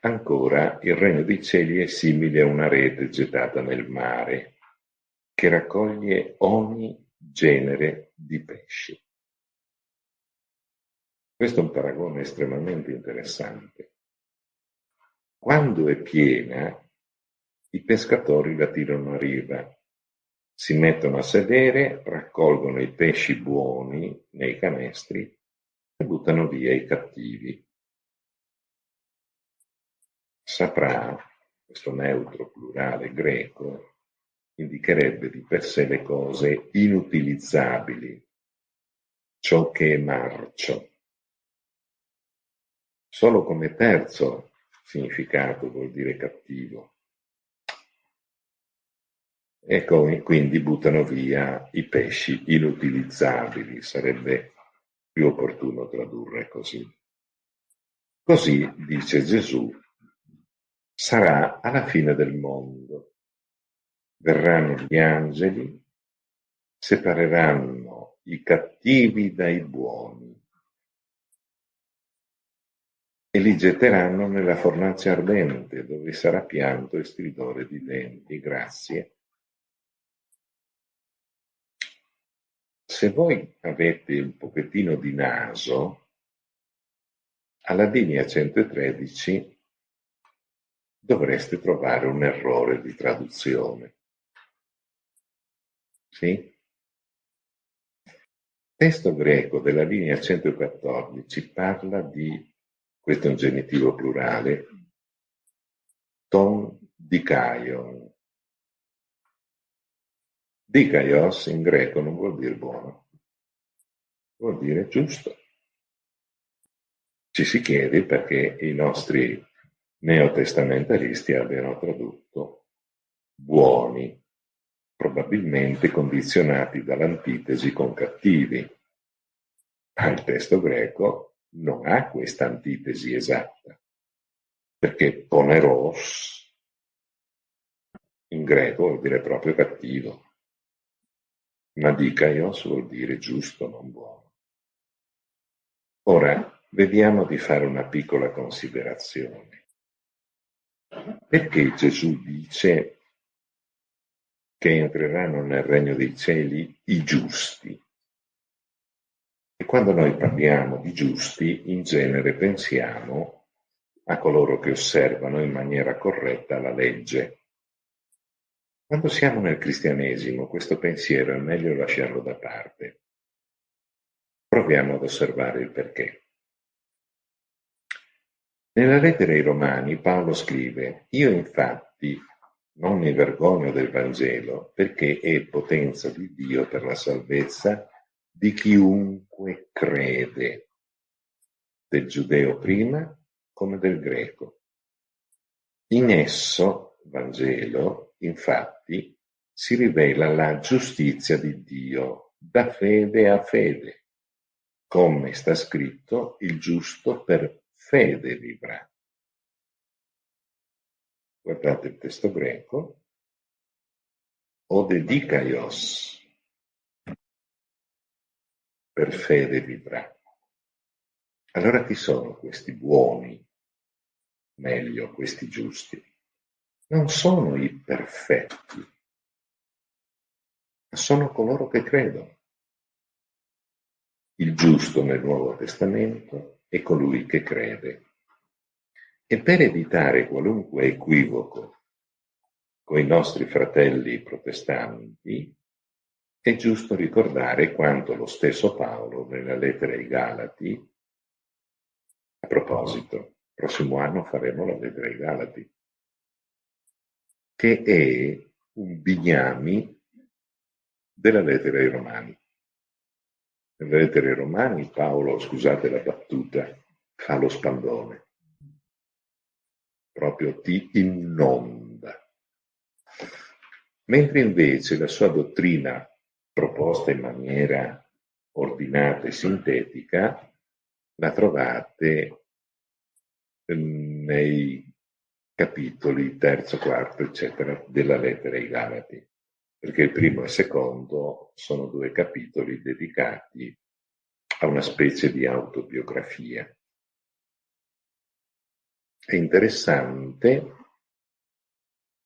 Ancora, il regno dei cieli è simile a una rete gettata nel mare, che raccoglie ogni genere di pesci. Questo è un paragone estremamente interessante. Quando è piena, i pescatori la tirano a riva, si mettono a sedere, raccolgono i pesci buoni nei canestri e buttano via i cattivi. Saprà, questo neutro plurale greco, indicherebbe di per sé le cose inutilizzabili, ciò che è marcio. Solo come terzo significato vuol dire cattivo. Ecco, quindi buttano via i pesci inutilizzabili, sarebbe più opportuno tradurre così. Così, dice Gesù, sarà alla fine del mondo. Verranno gli angeli, separeranno i cattivi dai buoni e li getteranno nella fornace ardente, dove sarà pianto e stridore di denti. Grazie. Se voi avete un pochettino di naso, alla linea 113 dovreste trovare un errore di traduzione. Sì? Il testo greco della linea 114 parla di, questo è un genitivo plurale, ton dikaion. Dikaios in greco non vuol dire buono, vuol dire giusto. Ci si chiede perché i nostri neotestamentalisti abbiano tradotto buoni, probabilmente condizionati dall'antitesi con cattivi. Ma il testo greco non ha questa antitesi esatta, perché poneros in greco vuol dire proprio cattivo, ma dikaios vuol dire giusto, non buono. Ora, vediamo di fare una piccola considerazione. Perché Gesù dice che entreranno nel regno dei cieli i giusti? E quando noi parliamo di giusti, in genere pensiamo a coloro che osservano in maniera corretta la legge. Quando siamo nel cristianesimo, questo pensiero è meglio lasciarlo da parte. Proviamo ad osservare il perché. Nella lettera ai Romani Paolo scrive: io infatti non mi vergogno del Vangelo, perché è potenza di Dio per la salvezza di chiunque crede, del giudeo prima come del greco. In esso, Vangelo, infatti, si rivela la giustizia di Dio da fede a fede. Come sta scritto, il giusto per fede vivrà. Guardate il testo greco, ode dikaios, per fede vivrà. Allora chi sono questi buoni? Meglio, questi giusti? Non sono i perfetti, ma sono coloro che credono. Il giusto nel Nuovo Testamento è colui che crede. E per evitare qualunque equivoco con i nostri fratelli protestanti, è giusto ricordare quanto lo stesso Paolo nella lettera ai Galati, a proposito, prossimo anno faremo la lettera ai Galati, che è un bignami della lettera ai Romani. Nella lettera ai Romani Paolo, scusate la battuta, fa lo spandone, proprio ti inonda. Mentre invece la sua dottrina, proposta in maniera ordinata e sintetica, la trovate nei capitoli terzo, quarto, eccetera, della lettera ai Galati, perché il primo e il secondo sono due capitoli dedicati a una specie di autobiografia. È interessante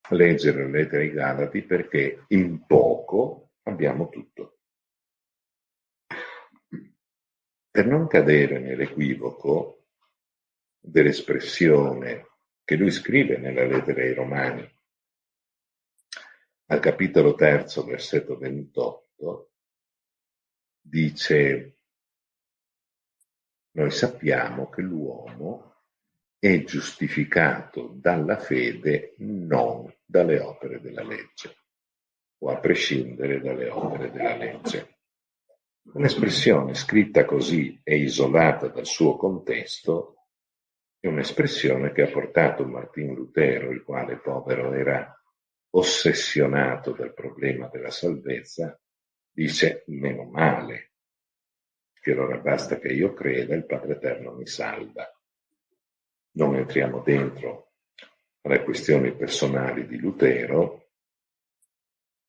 leggere le lettere ai Galati perché in poco abbiamo tutto. Per non cadere nell'equivoco dell'espressione che lui scrive nella lettera ai Romani, al capitolo 3, versetto 28, dice: noi sappiamo che l'uomo è giustificato dalla fede, non dalle opere della legge, o a prescindere dalle opere della legge. Un'espressione scritta così e isolata dal suo contesto è un'espressione che ha portato Martin Lutero, il quale povero era ossessionato dal problema della salvezza, dice: meno male, che allora basta che io creda, il Padre Eterno mi salva. Non entriamo dentro alle questioni personali di Lutero,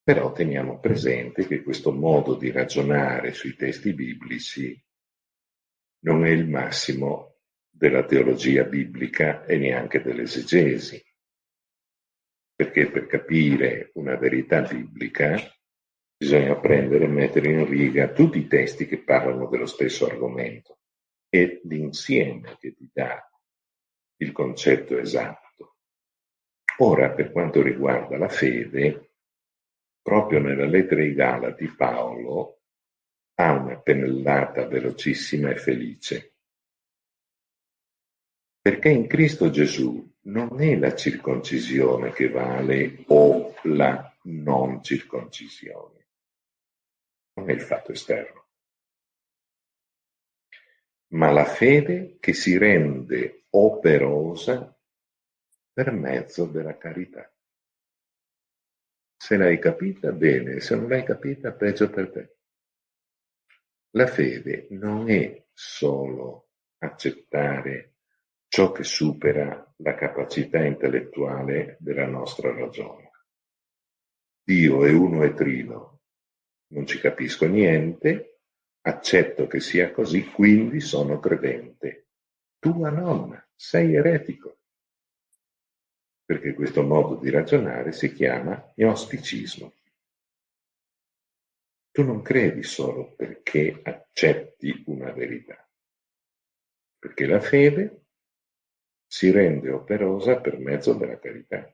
però teniamo presente che questo modo di ragionare sui testi biblici non è il massimo della teologia biblica e neanche dell'esegesi, perché per capire una verità biblica bisogna prendere e mettere in riga tutti i testi che parlano dello stesso argomento e l'insieme che ti dà il concetto esatto. Ora, per quanto riguarda la fede, proprio nella lettera ai Galati Paolo ha una pennellata velocissima e felice, perché in Cristo Gesù non è la circoncisione che vale o la non circoncisione, non è il fatto esterno, ma la fede che si rende operosa per mezzo della carità. Se l'hai capita, bene, se non l'hai capita, peggio per te. La fede non è solo accettare ciò che supera la capacità intellettuale della nostra ragione. Dio è uno e trino, non ci capisco niente, accetto che sia così, quindi sono credente. Tua nonna, sei eretico. Perché questo modo di ragionare si chiama gnosticismo. Tu non credi solo perché accetti una verità, perché la fede si rende operosa per mezzo della carità.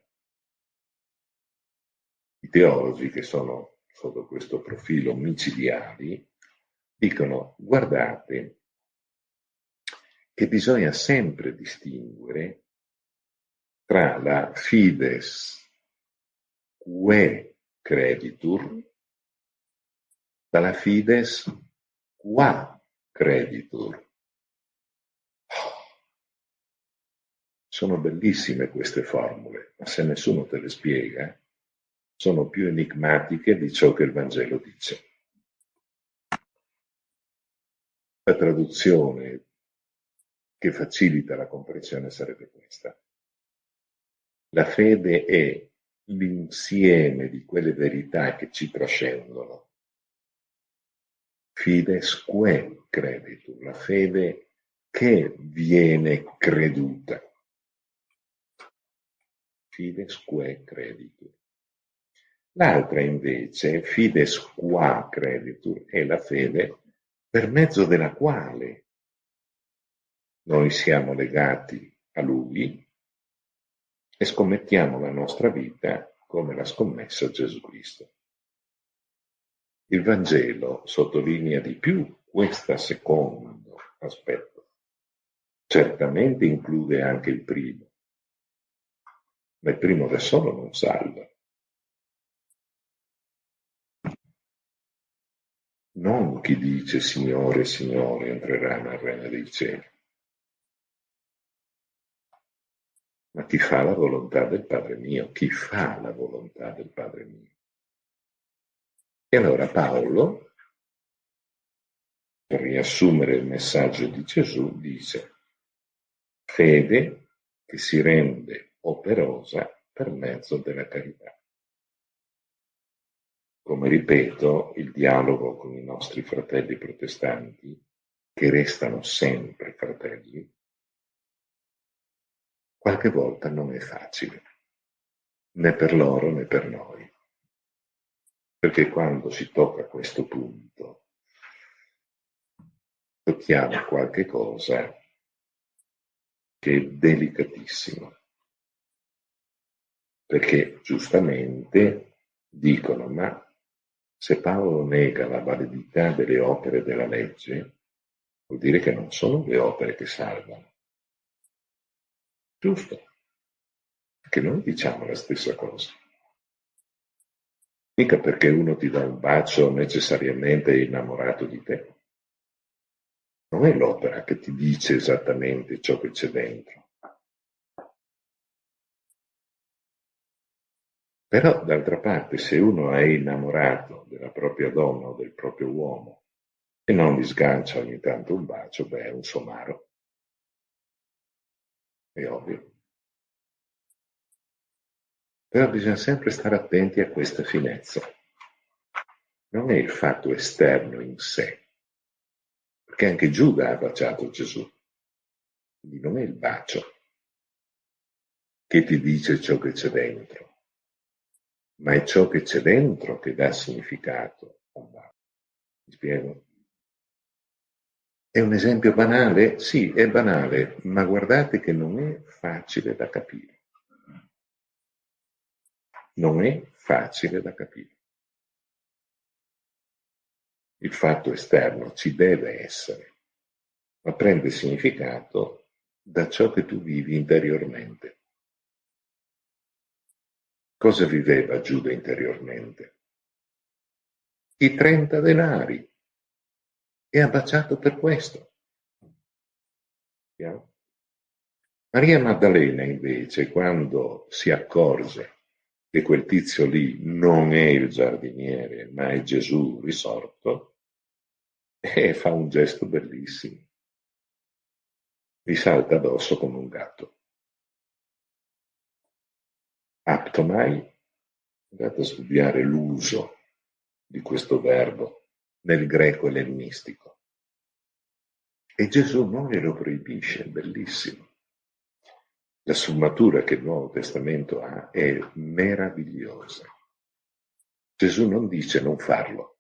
I teologi che sono sotto questo profilo micidiali dicono: guardate che bisogna sempre distinguere tra la fides quae creditur dalla fides qua creditur. Sono bellissime queste formule, ma se nessuno te le spiega, sono più enigmatiche di ciò che il Vangelo dice. La traduzione che facilita la comprensione sarebbe questa: la fede è l'insieme di quelle verità che ci trascendono. Fides quae creditur, la fede che viene creduta. Fides quae creditur. L'altra invece, fides qua creditur, è la fede per mezzo della quale noi siamo legati a Lui e scommettiamo la nostra vita come l'ha scommessa Gesù Cristo. Il Vangelo sottolinea di più questo secondo aspetto. Certamente include anche il primo, ma il primo da solo non salva. Non chi dice Signore, Signore entrerà nel regno dei cieli, ma chi fa la volontà del Padre mio, chi fa la volontà del Padre mio. E allora Paolo, per riassumere il messaggio di Gesù, dice: fede che si rende operosa per mezzo della carità. Come ripeto, il dialogo con i nostri fratelli protestanti, che restano sempre fratelli, qualche volta non è facile, né per loro né per noi, perché quando si tocca questo punto, tocchiamo qualche cosa che è delicatissimo, perché giustamente dicono, ma se Paolo nega la validità delle opere della legge, vuol dire che non sono le opere che salvano. Giusto? Che noi diciamo la stessa cosa. Mica perché uno ti dà un bacio necessariamente è innamorato di te. Non è l'opera che ti dice esattamente ciò che c'è dentro. Però, d'altra parte, se uno è innamorato della propria donna o del proprio uomo e non gli sgancia ogni tanto un bacio, beh, è un somaro. È ovvio. Però bisogna sempre stare attenti a questa finezza. Non è il fatto esterno in sé, perché anche Giuda ha baciato Gesù. Quindi non è il bacio che ti dice ciò che c'è dentro, ma è ciò che c'è dentro che dà significato al bacio. Mi spiego? È un esempio banale? Sì, è banale, ma guardate che non è facile da capire. Non è facile da capire. Il fatto esterno ci deve essere, ma prende significato da ciò che tu vivi interiormente. Cosa viveva Giuda interiormente? I 30 denari. E ha baciato per questo. Chiaro? Maria Maddalena invece, quando si accorge che quel tizio lì non è il giardiniere, ma è Gesù risorto, fa un gesto bellissimo. Gli salta addosso come un gatto. Aptomai, andate a studiare l'uso di questo verbo nel greco ellenistico. E Gesù non glielo proibisce, è bellissimo. La sfumatura che il Nuovo Testamento ha è meravigliosa. Gesù non dice non farlo,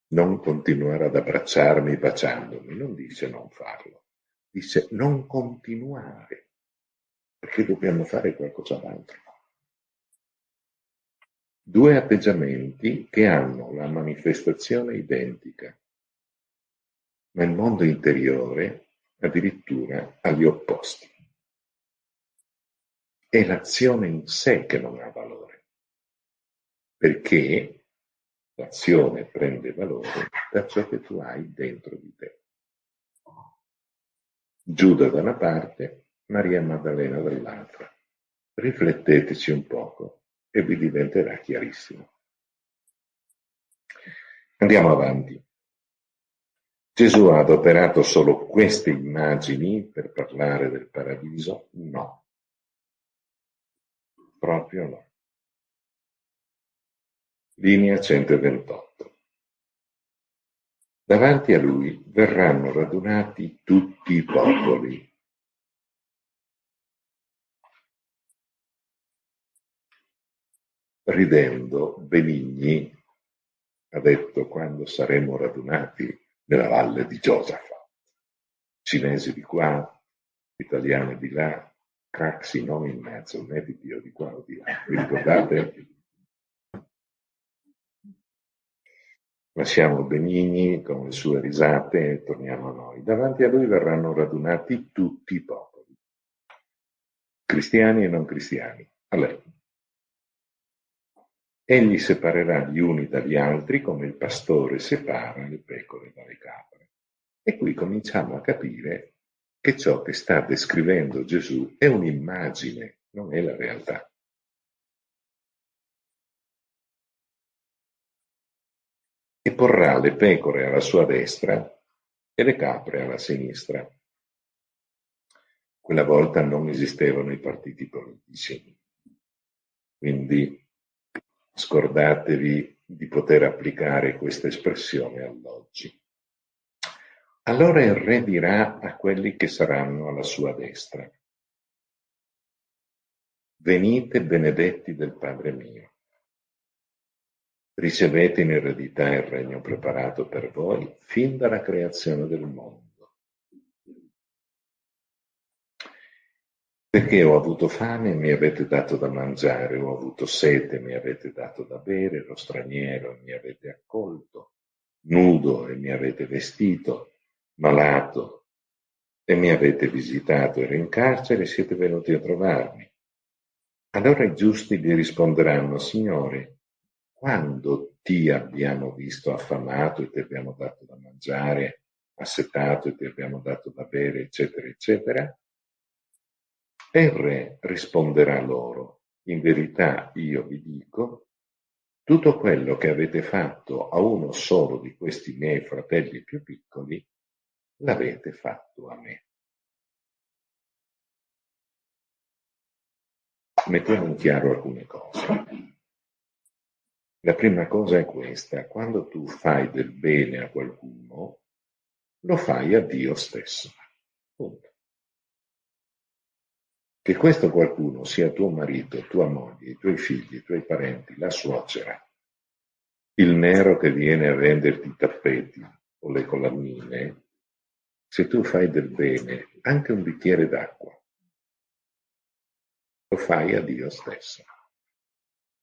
non continuare ad abbracciarmi baciandomi, non dice non farlo, dice non continuare, perché dobbiamo fare qualcos'altro. Due atteggiamenti che hanno la manifestazione identica, ma il mondo interiore addirittura agli opposti. È l'azione in sé che non ha valore, perché l'azione prende valore da ciò che tu hai dentro di te. Giuda da una parte, Maria Maddalena dall'altra. Rifletteteci un poco e vi diventerà chiarissimo. Andiamo avanti. Gesù ha adoperato solo queste immagini per parlare del paradiso? No, proprio no. Linea 128. Davanti a lui verranno radunati tutti i popoli. Ridendo, Benigni ha detto quando saremo radunati nella valle di Giosafat. Cinesi di qua, italiani di là, Craxi non in mezzo, né di Dio di qua o di là. Vi ricordate? Lasciamo Benigni con le sue risate e torniamo a noi. Davanti a lui verranno radunati tutti i popoli, cristiani e non cristiani. Allora, egli separerà gli uni dagli altri come il pastore separa le pecore dalle capre. E qui cominciamo a capire che ciò che sta descrivendo Gesù è un'immagine, non è la realtà. E porrà le pecore alla sua destra e le capre alla sinistra. Quella volta non esistevano i partiti politici, quindi scordatevi di poter applicare questa espressione all'oggi. Allora il re dirà a quelli che saranno alla sua destra: venite benedetti del Padre mio, ricevete in eredità il regno preparato per voi fin dalla creazione del mondo. Perché ho avuto fame e mi avete dato da mangiare, ho avuto sete e mi avete dato da bere, ero straniero e mi avete accolto, nudo e mi avete vestito, malato e mi avete visitato, ero in carcere e siete venuti a trovarmi. Allora i giusti gli risponderanno: Signore, quando ti abbiamo visto affamato e ti abbiamo dato da mangiare, assetato e ti abbiamo dato da bere, eccetera, eccetera? E il re risponderà loro: in verità io vi dico, tutto quello che avete fatto a uno solo di questi miei fratelli più piccoli, l'avete fatto a me. Mettiamo in chiaro alcune cose. La prima cosa è questa: quando tu fai del bene a qualcuno, lo fai a Dio stesso. Punto. Che questo qualcuno sia tuo marito, tua moglie, i tuoi figli, i tuoi parenti, la suocera, il nero che viene a venderti i tappeti o le colannine, se tu fai del bene, anche un bicchiere d'acqua, lo fai a Dio stesso.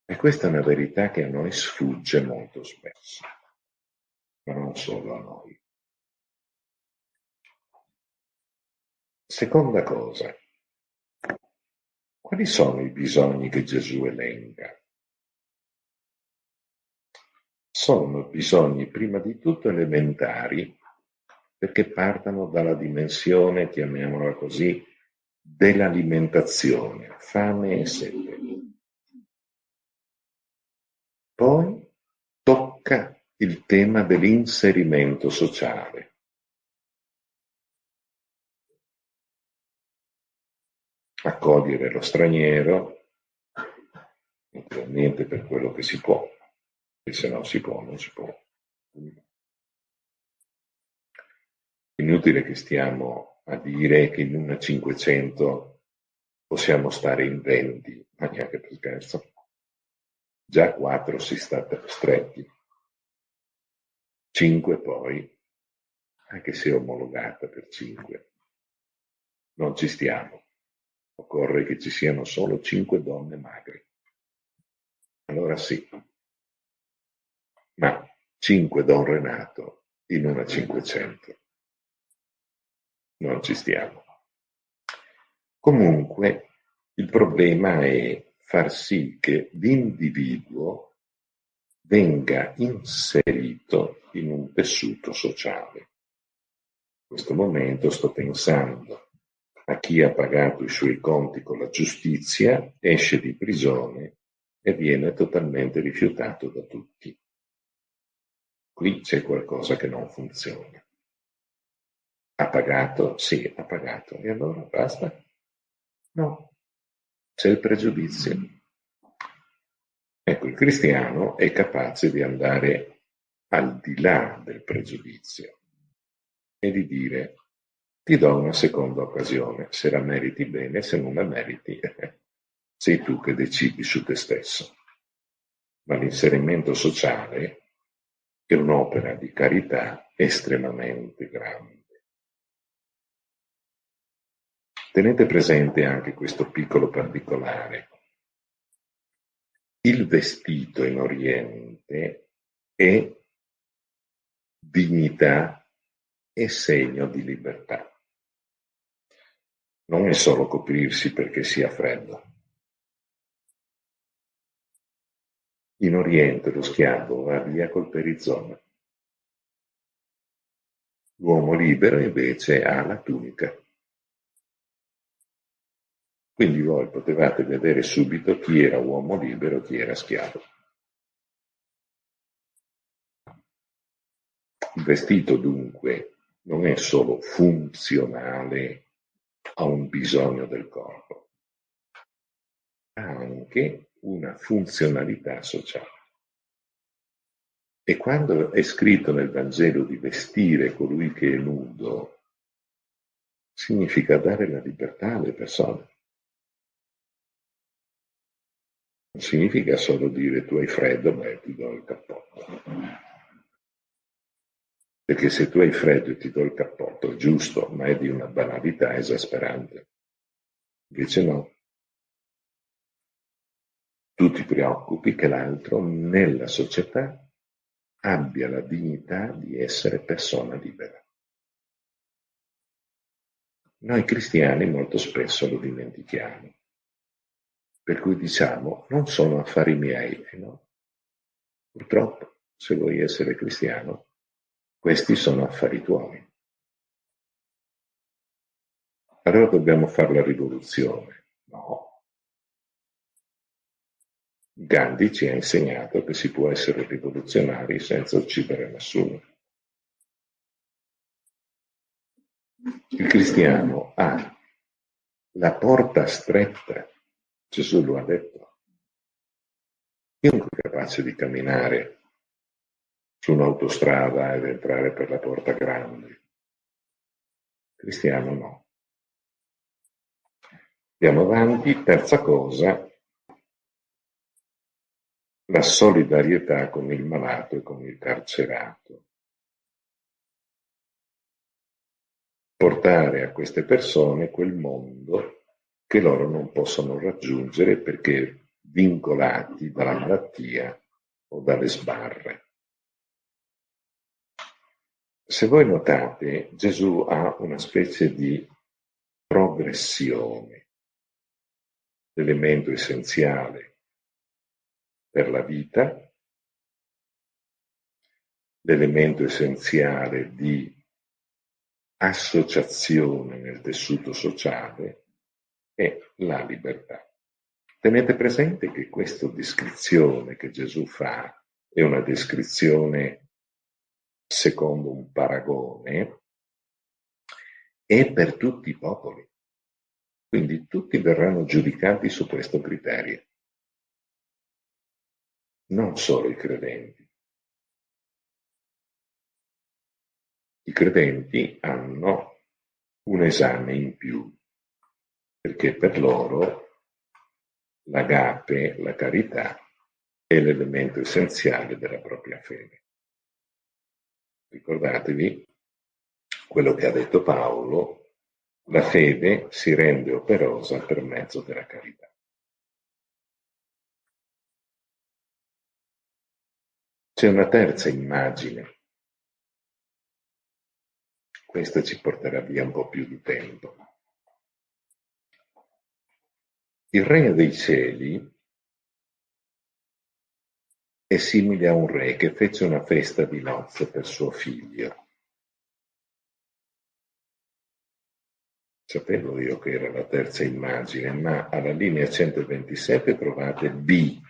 E questa è una verità che a noi sfugge molto spesso, ma non solo a noi. Seconda cosa, quali sono i bisogni che Gesù elenca? Sono bisogni prima di tutto elementari, perché partono dalla dimensione, chiamiamola così, dell'alimentazione, fame e sete. Poi tocca il tema dell'inserimento sociale. Accogliere lo straniero, naturalmente per quello che si può, e se non si può, non si può. Inutile che stiamo a dire che in una 500 possiamo stare in 20, ma neanche per scherzo. Già 4 si sta stretti. 5 poi, anche se omologata per 5, non ci stiamo. Occorre che ci siano solo 5 donne magre. Allora sì, ma 5 Don Renato in una 500. Non ci stiamo. Comunque, il problema è far sì che l'individuo venga inserito in un tessuto sociale. In questo momento sto pensando a chi ha pagato i suoi conti con la giustizia, esce di prigione e viene totalmente rifiutato da tutti. Qui c'è qualcosa che non funziona. Ha pagato? Sì, ha pagato. E allora basta? No, c'è il pregiudizio. Ecco, il cristiano è capace di andare al di là del pregiudizio e di dire: ti do una seconda occasione, se la meriti bene, se non la meriti, sei tu che decidi su te stesso. Ma l'inserimento sociale è un'opera di carità estremamente grande. Tenete presente anche questo piccolo particolare. Il vestito in Oriente è dignità e segno di libertà. Non è solo coprirsi perché sia freddo. In Oriente lo schiavo va via col perizoma. L'uomo libero invece ha la tunica. Quindi voi potevate vedere subito chi era uomo libero e chi era schiavo. Il vestito dunque non è solo funzionale a un bisogno del corpo, ha anche una funzionalità sociale. E quando è scritto nel Vangelo di vestire colui che è nudo, significa dare la libertà alle persone. Non significa solo dire tu hai freddo, beh, ti do il cappotto. Perché se tu hai freddo e ti do il cappotto, è giusto, ma è di una banalità esasperante. Invece no. Tu ti preoccupi che l'altro nella società abbia la dignità di essere persona libera. Noi cristiani molto spesso lo dimentichiamo, per cui diciamo non sono affari miei, no? Purtroppo, se vuoi essere cristiano, questi sono affari tuoi. Allora dobbiamo fare la rivoluzione. No. Gandhi ci ha insegnato che si può essere rivoluzionari senza uccidere nessuno. Il cristiano ha la porta stretta, Gesù lo ha detto. Chiunque è capace di camminare su un'autostrada ed entrare per la porta grande. Il cristiano no. Andiamo avanti, terza cosa, la solidarietà con il malato e con il carcerato. Portare a queste persone quel mondo che loro non possono raggiungere perché vincolati dalla malattia o dalle sbarre. Se voi notate, Gesù ha una specie di progressione, l'elemento essenziale per la vita, l'elemento essenziale di associazione nel tessuto sociale e la libertà. Tenete presente che questa descrizione che Gesù fa è una descrizione secondo un paragone, è per tutti i popoli. Quindi tutti verranno giudicati su questo criterio, non solo i credenti. I credenti hanno un esame in più, perché per loro l'agape, la carità, è l'elemento essenziale della propria fede. Ricordatevi quello che ha detto Paolo, la fede si rende operosa per mezzo della carità. C'è una terza immagine, questa ci porterà via un po' più di tempo. Il regno dei cieli è simile a un re che fece una festa di nozze per suo figlio. Sapevo io che era la terza immagine, ma alla linea 127 trovate B,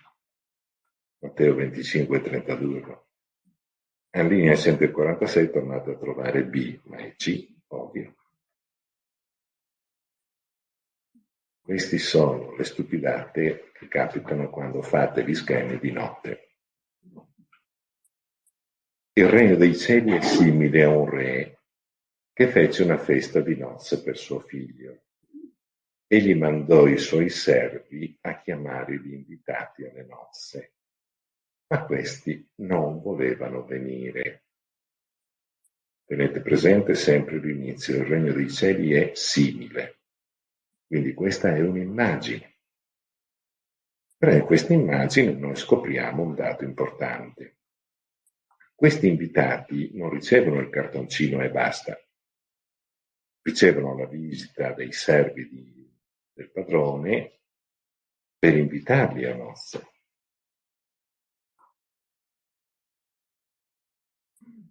Matteo 25, 32. No? Alla linea 146 tornate a trovare B, ma è C, ovvio. Queste sono le stupidate che capitano quando fate gli schemi di notte. Il regno dei cieli è simile a un re che fece una festa di nozze per suo figlio. Egli mandò i suoi servi a chiamare gli invitati alle nozze, ma questi non volevano venire. Tenete presente sempre l'inizio, il regno dei cieli è simile, quindi questa è un'immagine. Però in questa immagine noi scopriamo un dato importante. Questi invitati non ricevono il cartoncino e basta, ricevono la visita dei servi del padrone per invitarli a nozze.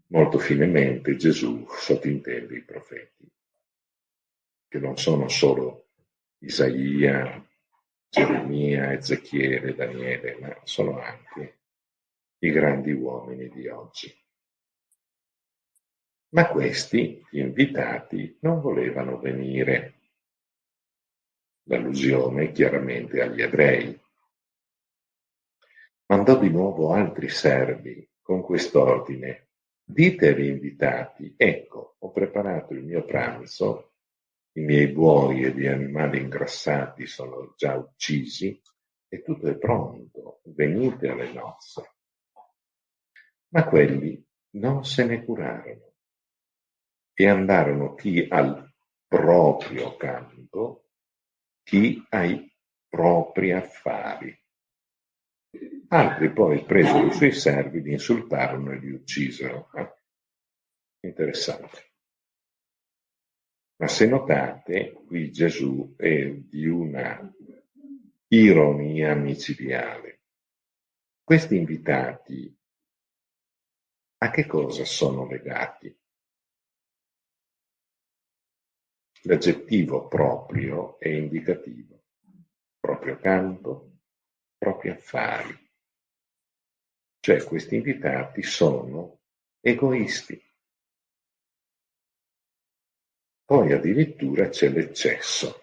Molto finemente Gesù sottintende i profeti, che non sono solo Isaia, Geremia, Ezechiele, Daniele, ma sono anche i grandi uomini di oggi. Ma questi invitati non volevano venire. L'allusione chiaramente agli ebrei. Mandò di nuovo altri servi con quest'ordine: dite agli invitati, ecco, ho preparato il mio pranzo, i miei buoi e gli animali ingrassati sono già uccisi e tutto è pronto, venite alle nozze. Ma quelli non se ne curarono e andarono chi al proprio campo, chi ai propri affari. Altri poi presero i suoi servi, li insultarono e li uccisero. Interessante. Ma se notate, qui Gesù è di una ironia micidiale. Questi invitati a che cosa sono legati? L'aggettivo proprio è indicativo. Proprio campo, propri affari. Cioè questi invitati sono egoisti. Poi addirittura c'è l'eccesso,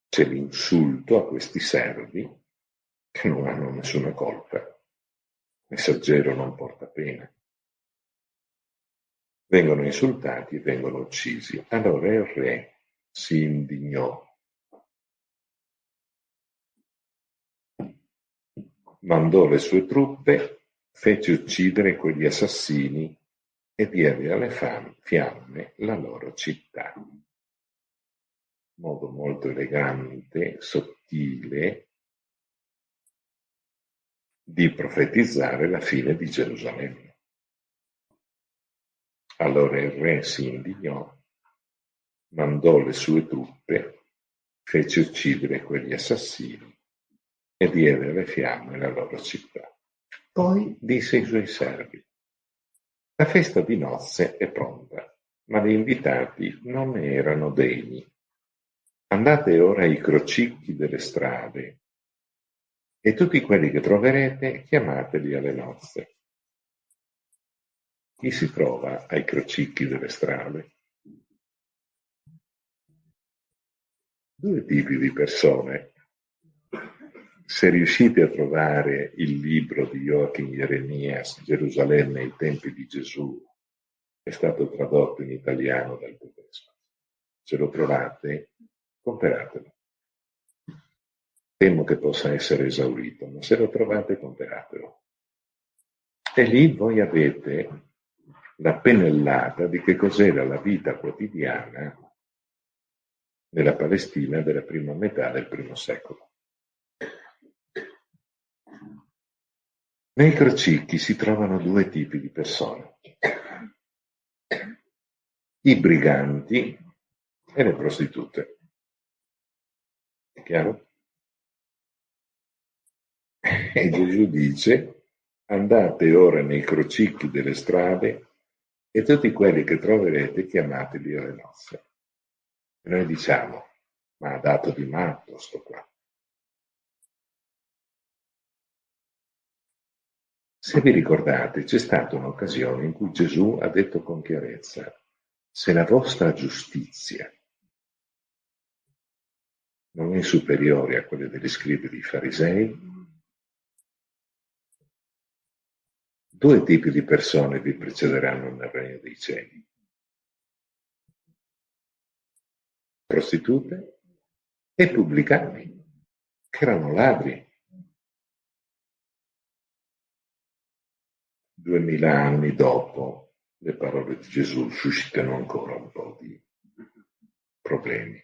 c'è l'insulto a questi servi che non hanno nessuna colpa. Messaggero non porta pena. Vengono insultati e vengono uccisi. Allora il re si indignò, mandò le sue truppe, fece uccidere quegli assassini e diede alle fiamme la loro città. Modo molto elegante, sottile, di profetizzare la fine di Gerusalemme. Allora il re si indignò, mandò le sue truppe, fece uccidere quegli assassini e diede alle fiamme la loro città. Poi disse ai suoi servi: la festa di nozze è pronta, ma gli invitati non ne erano degni. Andate ora ai crocicchi delle strade e tutti quelli che troverete chiamateli alle nozze. Chi si trova ai crocicchi delle strade? Due tipi di persone. Se riuscite a trovare il libro di Joachim Jeremias, Gerusalemme ai tempi di Gesù, è stato tradotto in italiano dal tedesco. Se lo trovate, comperatelo. Temo che possa essere esaurito, ma se lo trovate, comperatelo. E lì voi avete la pennellata di che cos'era la vita quotidiana nella Palestina della prima metà del primo secolo. Nei crocicchi si trovano due tipi di persone: i briganti e le prostitute. È chiaro? E Gesù dice: andate ora nei crocicchi delle strade e tutti quelli che troverete chiamateli alle nozze. E noi diciamo: ma ha dato di matto sto qua. Se vi ricordate, c'è stata un'occasione in cui Gesù ha detto con chiarezza: se la vostra giustizia non è superiore a quelle degli scribi e dei farisei, due tipi di persone vi precederanno nel regno dei cieli: prostitute e pubblicani, che erano ladri. 2000 anni dopo, le parole di Gesù suscitano ancora un po' di problemi.